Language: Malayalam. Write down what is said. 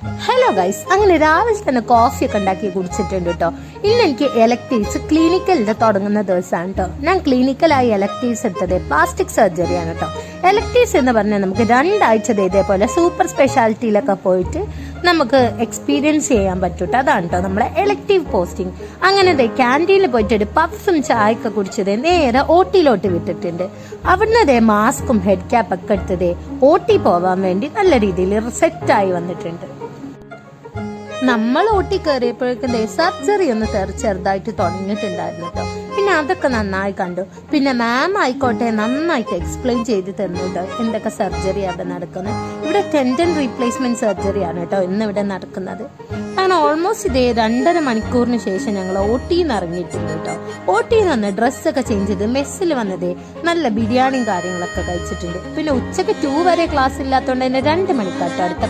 ഹലോ ഗൈസ്, അങ്ങനെ രാവിലെ തന്നെ കോഫി ഒക്കെ ഉണ്ടാക്കി കുടിച്ചിട്ടുണ്ട് കേട്ടോ. ഇന്ന് എനിക്ക് എലക്ടീവ്സ് ക്ലിനിക്കലിന്റെ തുടങ്ങുന്ന ദിവസമാണ് കേട്ടോ. ഞാൻ ക്ലിനിക്കലായി എലക്ടീവ്സ് എടുത്തത് പ്ലാസ്റ്റിക് സർജറിയാണ് കേട്ടോ. എലക്ടീവ്സ് എന്ന് പറഞ്ഞാൽ നമുക്ക് 2 ആഴ്ച ഇതേപോലെ സൂപ്പർ സ്പെഷ്യാലിറ്റിയിലൊക്കെ പോയിട്ട് നമുക്ക് എക്സ്പീരിയൻസ് ചെയ്യാൻ പറ്റൂട്ടോ. അതാണ് കേട്ടോ നമ്മളെ എലക്ടീവ് പോസ്റ്റിംഗ്. അങ്ങനെ ക്യാൻറ്റീനിൽ പോയിട്ട് പഫ്സും ചായയൊക്കെ കുടിച്ചത് നേരെ ഓട്ടിയിലോട്ട് വിട്ടിട്ടുണ്ട്. അവിടുന്ന് മാസ്കും ഹെഡ് ക്യാപ്പ് ഒക്കെ എടുത്തത് ഓട്ടി പോവാൻ വേണ്ടി നല്ല രീതിയിൽ സെറ്റായി വന്നിട്ടുണ്ട്. നമ്മൾ ഓട്ടി കയറിയപ്പോഴേക്കും സർജറി ഒന്ന് ചെറുതായിട്ട് തുടങ്ങിയിട്ടുണ്ടായിരുന്നു കേട്ടോ. പിന്നെ അതൊക്കെ നന്നായി കണ്ടു. പിന്നെ മാം ആയിക്കോട്ടെ നന്നായിട്ട് എക്സ്പ്ലെയിൻ ചെയ്ത് തന്നുണ്ട് എന്തൊക്കെ സർജറി അവിടെ നടക്കുന്നത്. ഇവിടെ ടെൻഡൻ റീപ്ലേസ്മെന്റ് സർജറിയാണ് കേട്ടോ ഇന്ന് ഇവിടെ നടക്കുന്നത്. അങ്ങനെ ഓൾമോസ്റ്റ് 2.5 മണിക്കൂറിന് ശേഷം ഞങ്ങൾ ഓട്ടിന്ന് ഇറങ്ങിയിട്ടുണ്ട് കേട്ടോ. ഓട്ടിന്ന് വന്ന് ഡ്രസ്സൊക്കെ ചേഞ്ച് ചെയ്ത് മെസ്സിൽ വന്നത് നല്ല ബിരിയാണിയും കാര്യങ്ങളൊക്കെ കഴിച്ചിട്ടുണ്ട്. പിന്നെ ഉച്ചക്ക് 2 വരെ ക്ലാസ് ഇല്ലാത്തതുകൊണ്ട് തന്നെ 2 മണിക്കാട്ടോ അടുത്ത